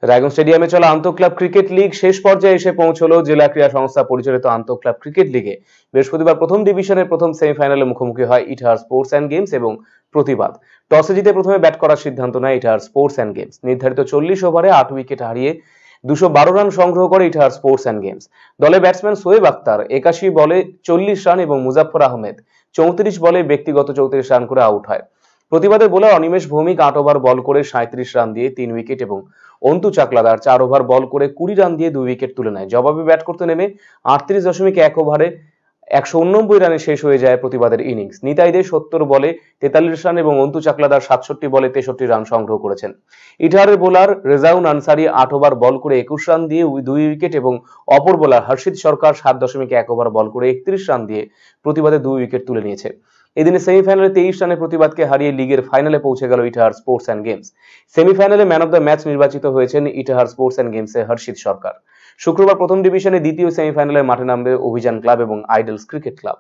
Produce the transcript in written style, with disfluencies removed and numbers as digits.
রায়গঞ্জ স্টেডিয়ামে চলা আন্তঃক্লাব cricket league শেষ পর্যায়ে এসে পৌঁছলো। জেলা ক্রীড়া সংস্থা পরিচালিত আন্তঃক্লাব ক্রিকেট লিগে বৃহস্পতিবার প্রথম ডিভিশনের প্রথম সেমিফাইনালে মুখোমুখি হয় ইটাহার স্পোর্টস অ্যান্ড গেমস এবং প্রতিবাদ। টসে জিতে প্রথমে ব্যাট করার সিদ্ধান্ত নেয় ইটাহার স্পোর্টস অ্যান্ড গেমস। নির্ধারিত 40 ওভারে 8 উইকেট হারিয়ে 212 রান সংগ্রহ করে ইটাহার স্পোর্টস অ্যান্ড গেমস। দলে ব্যাটসম্যান শোয়েব আক্তার 81 বলে 40 রান এবং মুজাফফর আহমেদ 34 বলে ব্যক্তিগত 34 রান করে আউট হয়। প্রতিবাদের বোলার অনিমেষ ভৌমিক 8 ওভার বল করে 37 রান দিয়ে 3 উইকেট এবং অন্তু চাকলাদার 4 ওভার বল করে 20 রান দিয়ে 2 উইকেট তুলে নেয়। জবাবে ব্যাট করতে নেমে 38.1 ওভারে 189 রানে শেষ হয়ে যায় প্রতিবাদের ইনিংস। নিতাই দে 70 বলে 43 রান এবং অন্তু চাকলাদার 67 বলে 63 রান সংগ্রহ করেছেন। ইটাহারের বোলার রেজাউন আনসারি 8 ওভার বল করে 21 রান দিয়ে 2 উইকেট এবং অপর বোলার হর্ষিত সরকার 7.1 ওভার বল করে 31 রান দিয়ে প্রতিবাদে 2 উইকেট তুলে নিয়েছে। এদিনে সেমিফাইনালে 23 রানে প্রতিবাদকে হারিয়ে লিগের ফাইনালে পৌঁছে গেল ইটাহার স্পোর্টস অ্যান্ড গেমস। সেমিফাইনালে ম্যান অফ দ্য ম্যাচ নির্বাচিত হয়েছেন ইটাহার স্পোর্টস অ্যান্ড গেমসের হর্ষিত সরকার। শুক্রবার প্রথম ডিভিশনে দ্বিতীয় সেমিফাইনালে মাঠে নামবে অভিযান ক্লাব এবং আইডলস ক্রিকেট ক্লাব।